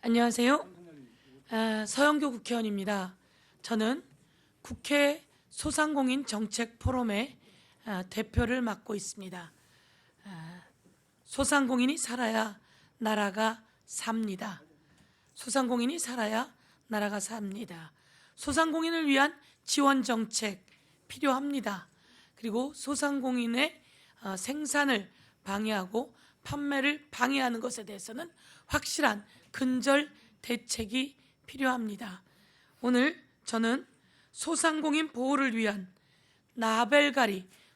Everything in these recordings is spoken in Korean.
안녕하세요. 서영교 국회의원입니다. 저는 국회 소상공인 정책 포럼의 대표를 맡고 있습니다. 소상공인이 살아야 나라가 삽니다. 소상공인이 살아야 나라가 삽니다. 소상공인을 위한 지원 정책 필요합니다. 그리고 소상공인의 생산을 방해하고 판매를 방해하는 것에 대해서는 확실한 근절 대책이 필요합니다. 오늘 저는 소상공인 보호를 위한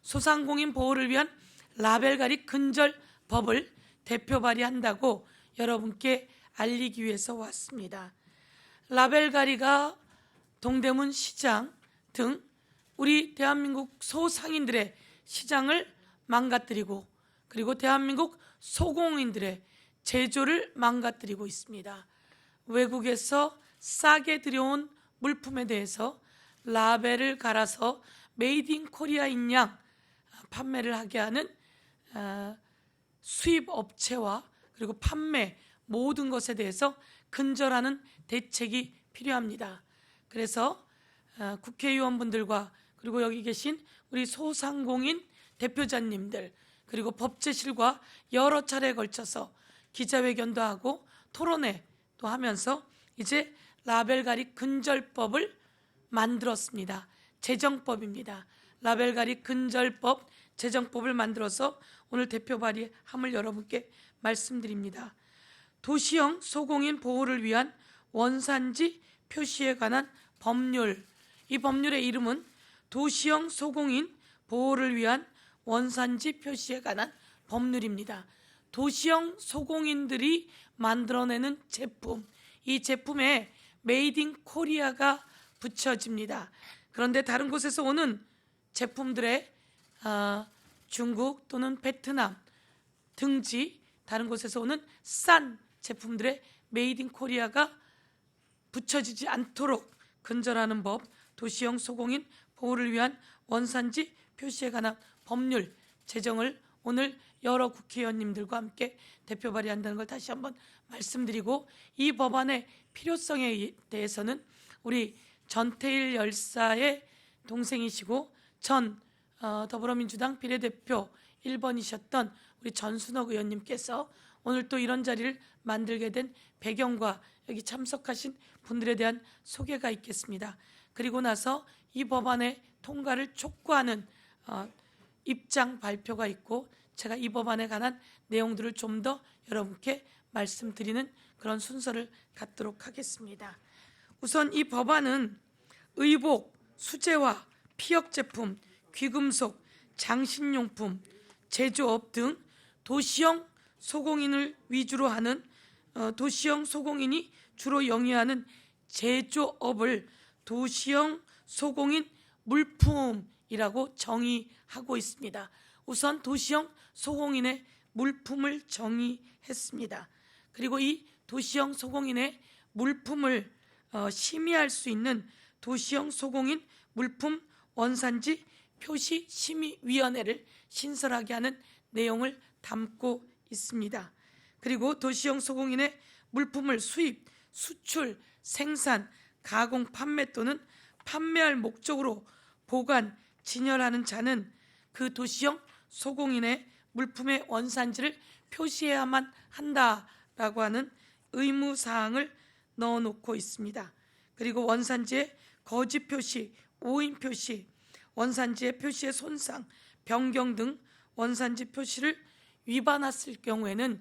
소상공인 보호를 위한 라벨가리 근절법을 대표 발의한다고 여러분께 알리기 위해서 왔습니다. 라벨가리가 동대문 시장 등 우리 대한민국 소상인들의 시장을 망가뜨리고 그리고 대한민국 소공인들의 제조를 망가뜨리고 있습니다. 외국에서 싸게 들여온 물품에 대해서 라벨을 갈아서 메이드 인 코리아인 양 판매를 하게 하는 수입 업체와 그리고 판매 모든 것에 대해서 근절하는 대책이 필요합니다. 그래서 국회의원분들과 그리고 여기 계신 우리 소상공인 대표자님들 그리고 법제실과 여러 차례에 걸쳐서 기자회견도 하고 토론회도 하면서 이제 라벨가리 근절법을 만들었습니다. 제정법입니다. 라벨가리 근절법 제정법을 만들어서 오늘 대표 발의함을 여러분께 말씀드립니다. 도시형 소공인 보호를 위한 원산지 표시에 관한 법률, 이 법률의 이름은 도시형 소공인 보호를 위한 원산지 표시에 관한 법률입니다. 도시형 소공인들이 만들어내는 제품, 이 제품에 메이드 인 코리아가 붙여집니다. 그런데 다른 곳에서 오는 제품들의 중국 또는 베트남 등지 다른 곳에서 오는 싼 제품들의 메이드 인 코리아가 붙여지지 않도록 근절하는 법, 도시형 소공인 보호를 위한 원산지 표시에 관한 법률 제정을 오늘 여러 국회의원님들과 함께 대표 발의한다는 걸 다시 한번 말씀드리고, 이 법안의 필요성에 대해서는 우리 전태일 열사의 동생이시고 전 더불어민주당 비례대표 1번이셨던 우리 전순옥 의원님께서 오늘 또 이런 자리를 만들게 된 배경과 여기 참석하신 분들에 대한 소개가 있겠습니다. 그리고 나서 이 법안의 통과를 촉구하는 입장 발표가 있고 제가 이 법안에 관한 내용들을 좀 더 여러분께 말씀드리는 그런 순서를 갖도록 하겠습니다. 우선 이 법안은 의복, 수제화, 피혁제품, 귀금속, 장신용품, 제조업 등 도시형 소공인을 위주로 하는 도시형 소공인이 주로 영위하는 제조업을 도시형 소공인 물품이라고 정의하고 있습니다. 우선 도시형 소공인의 물품을 정의했습니다. 그리고 이 도시형 소공인의 물품을 심의할 수 있는 도시형 소공인 물품 원산지 표시 심의위원회를 신설하게 하는 내용을 담고 있습니다. 그리고 도시형 소공인의 물품을 수입, 수출, 생산, 가공, 판매 또는 판매할 목적으로 보관, 진열하는 자는 그 도시형 소공인의 물품의 원산지를 표시해야만 한다라고 하는 의무사항을 넣어놓고 있습니다. 그리고 원산지의 거짓 표시, 오인 표시, 원산지의 표시의 손상, 변경 등 원산지 표시를 위반했을 경우에는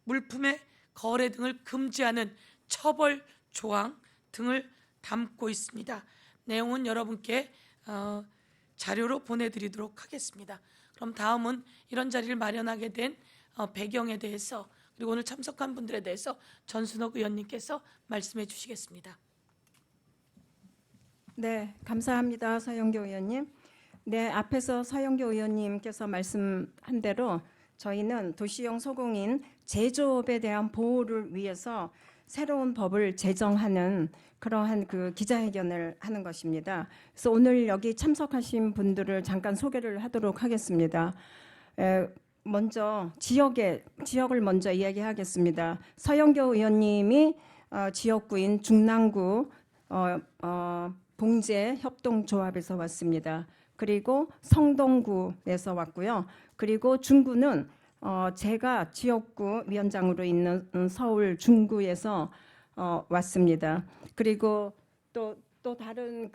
물품의 거래 등을 금지하는 처벌 조항 등을 담고 있습니다. 내용은 여러분께 자료로 보내드리도록 하겠습니다. 그럼 다음은 이런 자리를 마련하게 된 배경에 대해서 그리고 오늘 참석한 분들에 대해서 전순옥 의원님께서 말씀해 주시겠습니다. 네, 감사합니다. 서영교 의원님. 네, 앞에서 서영교 의원님께서 말씀한 대로 저희는 도시형 소공인 제조업에 대한 보호를 위해서 새로운 법을 제정하는 그러한 그 기자회견을 하는 것입니다. 그래서 오늘 여기 참석하신 분들을 잠깐 소개를 하도록 하겠습니다. 먼저 지역을 먼저 이야기하겠습니다. 서영교 의원님이 지역구인 중랑구 봉제 협동조합에서 왔습니다. 그리고 성동구에서 왔고요. 그리고 중구는 제가 지역구 위원장으로 있는 서울 중구에서 왔습니다. 그리고 또 다른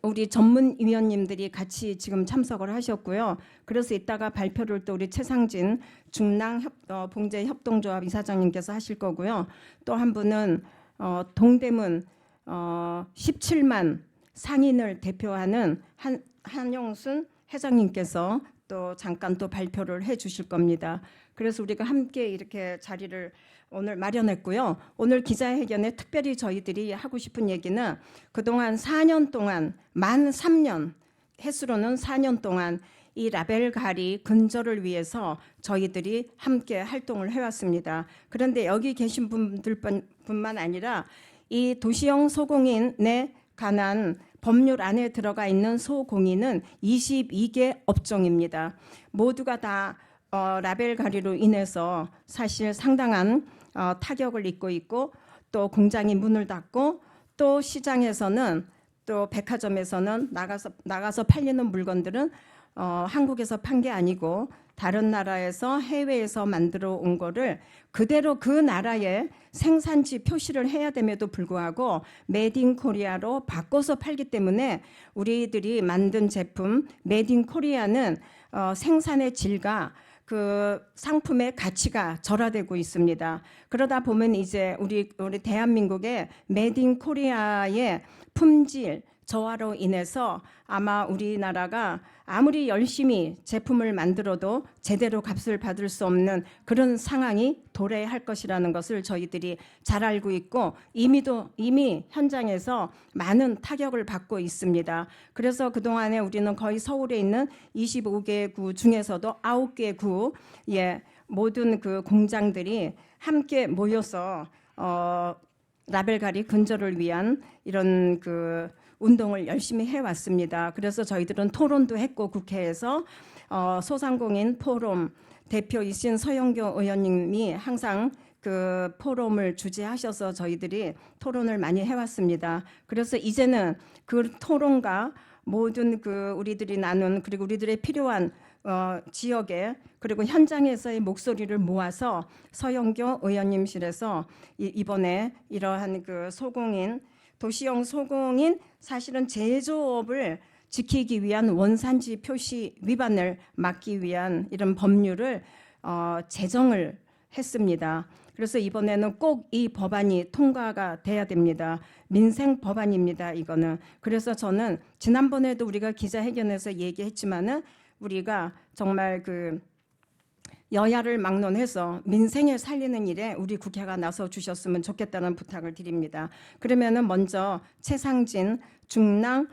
우리 전문위원님들이 같이 지금 참석을 하셨고요. 그래서 이따가 발표를 또 우리 최상진 중랑 봉제 협동조합 이사장님께서 하실 거고요. 또 한 분은 동대문 17만 상인을 대표하는 한영순 회장님께서 또 잠깐 또 발표를 해주실 겁니다. 그래서 우리가 함께 이렇게 자리를 오늘 마련했고요. 오늘 기자회견에 특별히 저희들이 하고 싶은 얘기는 그동안 4년 동안 만 3년 횟수로는 4년 동안 이 라벨가리 근절을 위해서 저희들이 함께 활동을 해왔습니다. 그런데 여기 계신 분들뿐만 아니라 이 도시형 소공인에 관한 법률 안에 들어가 있는 소공인은 22개 업종입니다. 모두가 다 라벨가리로 인해서 사실 상당한 타격을 입고 있고 또 공장이 문을 닫고 또 시장에서는 또 백화점에서는 나가서 팔리는 물건들은 한국에서 판 게 아니고 다른 나라에서 해외에서 만들어 온 거를 그대로 그 나라의 생산지 표시를 해야 됨에도 불구하고 메이드 인 코리아로 바꿔서 팔기 때문에 우리들이 만든 제품 메이드 인 코리아는 생산의 질과 그 상품의 가치가 절하되고 있습니다. 그러다 보면 이제 우리 대한민국의 메이드 인 코리아의 품질 저하로 인해서 아마 우리나라가 아무리 열심히 제품을 만들어도 제대로 값을 받을 수 없는 그런 상황이 도래할 것이라는 것을 저희들이 잘 알고 있고 이미 현장에서 많은 타격을 받고 있습니다. 그래서 그동안에 우리는 거의 서울에 있는 25개 구 중에서도 9개 구의 모든 그 공장들이 함께 모여서 라벨가리 근절을 위한 이런 운동을 열심히 해왔습니다. 그래서 저희들은 토론도 했고 국회에서 소상공인 포럼 대표이신 서영교 의원님이 항상 그 포럼을 주재하셔서 저희들이 토론을 많이 해왔습니다. 그래서 이제는 그 토론과 모든 우리들이 나눈 그리고 우리들의 필요한 지역에 그리고 현장에서의 목소리를 모아서 서영교 의원님실에서 이번에 이러한 도시형 소공인 사실은 제조업을 지키기 위한 원산지 표시 위반을 막기 위한 이런 법률을 제정을 했습니다. 그래서 이번에는 꼭 이 법안이 통과가 돼야 됩니다. 민생 법안입니다. 이거는. 그래서 저는 지난번에도 우리가 기자회견에서 얘기했지만은 우리가 정말 여야를 막론해서 민생을 살리는 일에 우리 국회가 나서 주셨으면 좋겠다는 부탁을 드립니다. 그러면은 먼저 최상진 중랑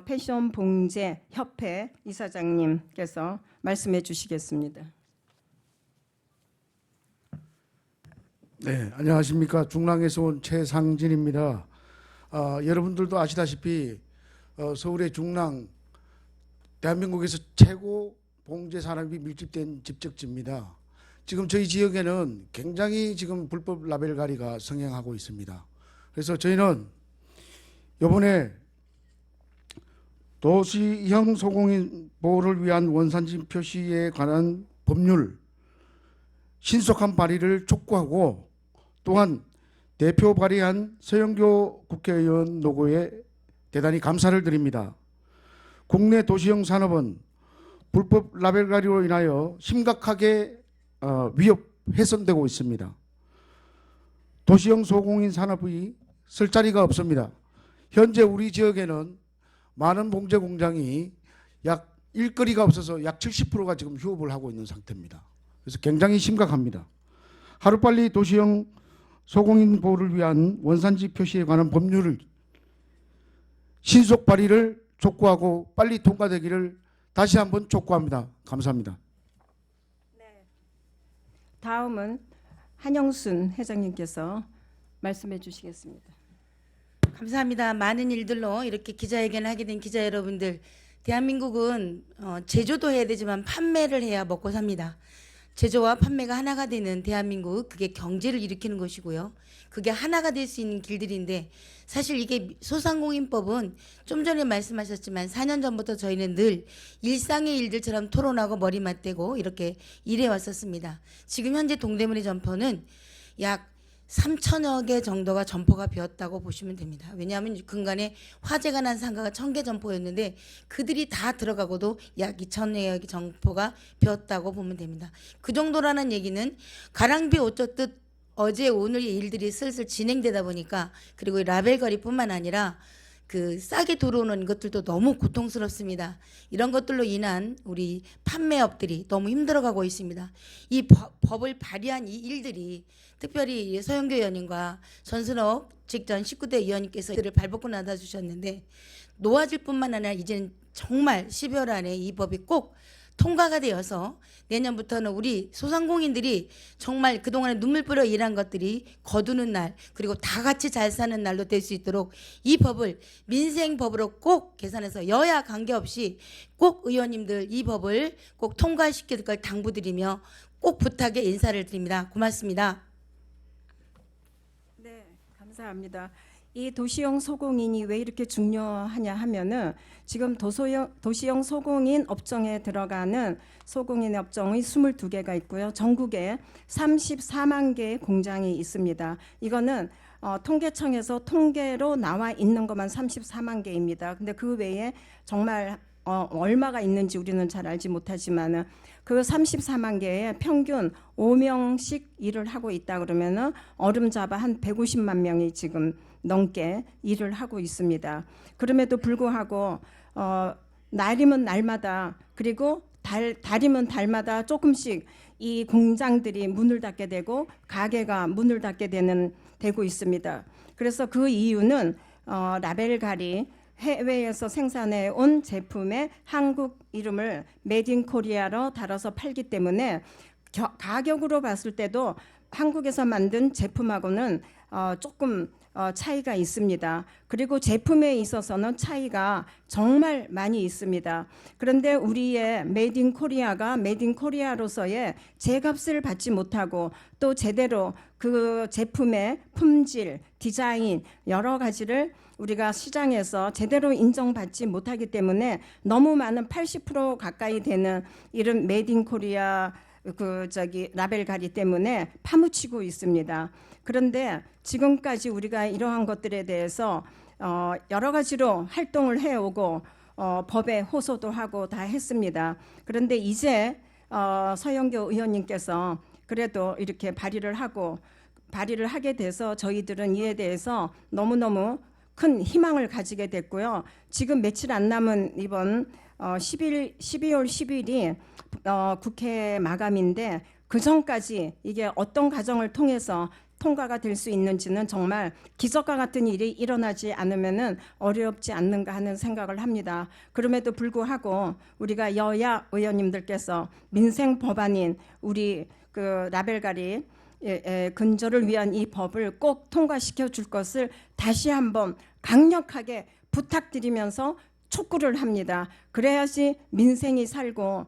패션 봉제 협회 이사장님께서 말씀해 주시겠습니다. 네, 안녕하십니까. 중랑에서 온 최상진입니다. 여러분들도 아시다시피 서울의 중랑 대한민국에서 최고 봉제 산업이 밀집된 집적지입니다. 지금 저희 지역에는 굉장히 지금 불법 라벨가리가 성행하고 있습니다. 그래서 저희는 이번에 도시형 소공인 보호를 위한 원산지 표시에 관한 법률 신속한 발의를 촉구하고 또한 대표 발의한 서영교 국회의원 노고에 대단히 감사를 드립니다. 국내 도시형 산업은 불법 라벨가리로 인하여 심각하게 훼손되고 있습니다. 도시형 소공인 산업이 쓸 자리가 없습니다. 현재 우리 지역에는 많은 봉제 공장이 약 일거리가 없어서 약 70%가 지금 휴업을 하고 있는 상태입니다. 그래서 굉장히 심각합니다. 하루빨리 도시형 소공인 보호를 위한 원산지 표시에 관한 법률을 신속 발의를 촉구하고 빨리 통과되기를 다시 한번 촉구합니다. 감사합니다. 네. 다음은 한영순 회장님께서 말씀해 주시겠습니다. 감사합니다. 많은 일들로 이렇게 기자회견을 하게 된 기자 여러분들 대한민국은 제조도 해야 되지만 판매를 해야 먹고 삽니다. 제조와 판매가 하나가 되는 대한민국, 그게 경제를 일으키는 것이고요. 그게 하나가 될 수 있는 길들인데, 사실 이게 소상공인법은 좀 전에 말씀하셨지만 4년 전부터 저희는 늘 일상의 일들처럼 토론하고 머리 맞대고 이렇게 일해 왔었습니다. 지금 현재 동대문의 점포는 약 3천여 개 정도가 점포가 비었다고 보시면 됩니다. 왜냐하면 근간에 화재가 난 상가가 1,000개 점포였는데 그들이 다 들어가고도 약 2천여 개 점포가 비었다고 보면 됩니다. 그 정도라는 얘기는 가랑비 옷 젖듯 어제 오늘의 일들이 슬슬 진행되다 보니까, 그리고 이 라벨거리뿐만 아니라 그 싸게 들어오는 것들도 너무 고통스럽습니다. 이런 것들로 인한 우리 판매업들이 너무 힘들어가고 있습니다. 이 법을 발의한 이 일들이, 특별히 서영교 의원님과 전순옥 직전 19대 의원님께서 이들을 발벗고 나눠주셨는데, 놓아질 뿐만 아니라 이제는 정말 12월 안에 이 법이 꼭 통과가 되어서 내년부터는 우리 소상공인들이 정말 그동안에 눈물 뿌려 일한 것들이 거두는 날, 그리고 다 같이 잘 사는 날로 될 수 있도록 이 법을 민생법으로 꼭 개선해서 여야 관계없이 꼭 의원님들 이 법을 꼭 통과시킬 걸 당부드리며 꼭 부탁에 인사를 드립니다. 고맙습니다. 네, 감사합니다. 이 도시형 소공인이 왜 이렇게 중요하냐 하면은 지금 도시형 소공인 업종에 들어가는 소공인 업종이 22개가 있고요. 전국에 34만 개의 공장이 있습니다. 이거는 통계청에서 통계로 나와 있는 것만 34만 개입니다. 근데 그 외에 정말 얼마가 있는지 우리는 잘 알지 못하지만은 그 34만 개에 평균 5명씩 일을 하고 있다 그러면은 어림잡아 한 150만 명이 지금 넘게 일을 하고 있습니다. 그럼에도 불구하고 날이면 날마다, 그리고 달이면 달마다 조금씩 이 공장들이 문을 닫게 되고 가게가 문을 닫게 되고 있습니다. 그래서 그 이유는 라벨갈이 해외에서 생산해 온 제품에 한국 이름을 메이드 인 코리아로 달아서 팔기 때문에 가격으로 봤을 때도 한국에서 만든 제품하고는 조금 차이가 있습니다. 그리고 제품에 있어서는 차이가 정말 많이 있습니다. 그런데 우리의 메이드 인 코리아가 메이드 인 코리아로서의 제값을 받지 못하고 또 제대로 그 제품의 품질, 디자인 여러 가지를 우리가 시장에서 제대로 인정받지 못하기 때문에 너무 많은 80% 가까이 되는 이런 메이드 인 코리아 라벨갈이 때문에 파묻히고 있습니다. 그런데 지금까지 우리가 이러한 것들에 대해서 여러 가지로 활동을 해오고 법에 호소도 하고 다 했습니다. 그런데 이제 서영교 의원님께서 그래도 이렇게 발의를 하게 돼서 저희들은 이에 대해서 너무너무 큰 희망을 가지게 됐고요. 지금 며칠 안 남은 이번 12월 10일이 국회 마감인데 그 전까지 이게 어떤 과정을 통해서 통과가 될 수 있는지는 정말 기적과 같은 일이 일어나지 않으면은 어렵지 않는가 하는 생각을 합니다. 그럼에도 불구하고 우리가 여야 의원님들께서 민생 법안인 우리 그 라벨갈이 근절을 위한 이 법을 꼭 통과시켜 줄 것을 다시 한번 강력하게 부탁드리면서 촉구를 합니다. 그래야지 민생이 살고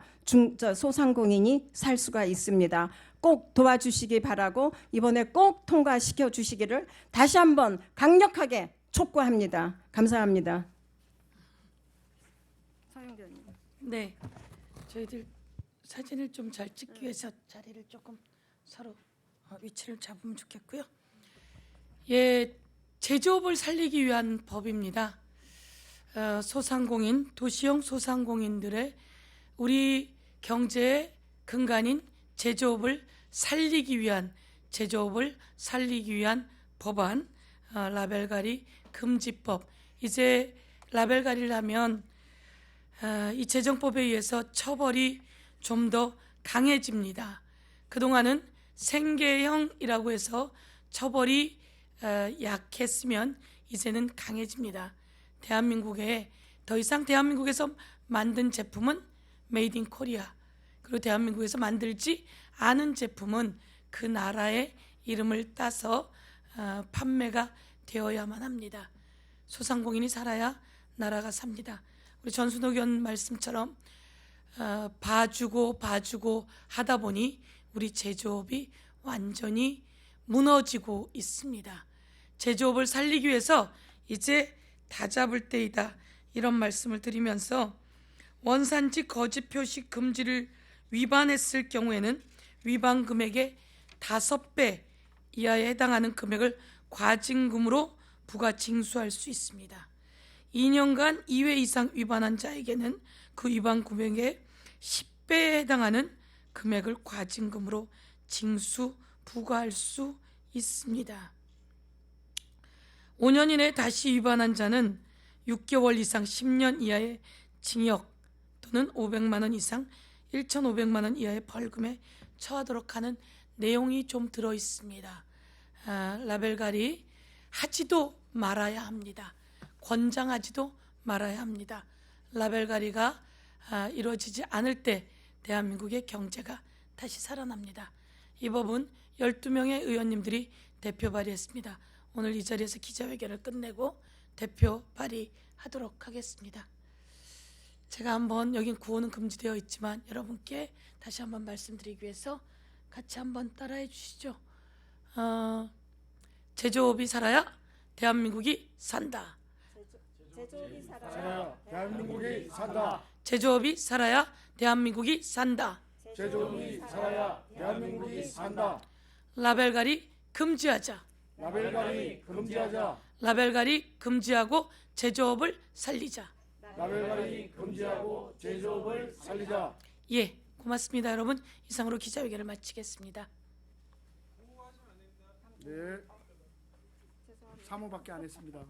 소상공인이 살 수가 있습니다. 꼭 도와주시기 바라고 이번에 꼭 통과시켜 주시기를 다시 한번 강력하게 촉구합니다. 감사합니다. 서영교님. 네, 저희들 사진을 좀 잘 찍기 위해서 자리를 조금 서로 위치를 잡으면 좋겠고요. 예, 제조업을 살리기 위한 법입니다. 소상공인, 도시형 소상공인들의 우리 경제의 근간인 제조업을 살리기 위한 법안, 라벨갈이 금지법. 이제 라벨갈이를 하면 이 제정법에 의해서 처벌이 좀 더 강해집니다. 그동안은 생계형이라고 해서 처벌이 약했으면 이제는 강해집니다. 대한민국에 더 이상 대한민국에서 만든 제품은 메이드 인 코리아, 그리고 대한민국에서 만들지 않은 제품은 그 나라의 이름을 따서 판매가 되어야만 합니다. 소상공인이 살아야 나라가 삽니다. 우리 전순옥 의원 말씀처럼 봐주고 하다 보니 우리 제조업이 완전히 무너지고 있습니다. 제조업을 살리기 위해서 이제 다 잡을 때이다, 이런 말씀을 드리면서 원산지 거짓 표시 금지를 위반했을 경우에는 위반 금액의 5배 이하에 해당하는 금액을 과징금으로 부과 징수할 수 있습니다. 2년간 2회 이상 위반한 자에게는 그 위반 금액의 10배에 해당하는 금액을 과징금으로 징수 부과할 수 있습니다. 5년 이내에 다시 위반한 자는 6개월 이상 10년 이하의 징역 또는 500만 원 이상 1,500만 원 이하의 벌금에 처하도록 하는 내용이 좀 들어 있습니다. 라벨갈이 하지도 말아야 합니다. 권장하지도 말아야 합니다. 라벨갈이가 이루어지지 않을 때 대한민국의 경제가 다시 살아납니다. 이 법은 12명의 의원님들이 대표 발의했습니다. 오늘 이 자리에서 기자회견을 끝내고 대표 발의하도록 하겠습니다. 제가 한번, 여긴 구호는 금지되어 있지만 여러분께 다시 한번 말씀드리기 위해서 같이 한번 따라해 주시죠. 제조업이 살아야 대한민국이 산다. 제조업이 살아야 대한민국이 산다. 제조업이 살아야 대한민국이 산다. 제조업이 살아야 대한민국이 산다. 라벨갈이 금지하자. 라벨갈이 금지하자. 라벨갈이 금지하고 제조업을 살리자. 라벨갈이 금지하고 제조업을 살리자. 예, 고맙습니다. 여러분, 이상으로 기자회견을 마치겠습니다. 네. 사무밖에 안 했습니다.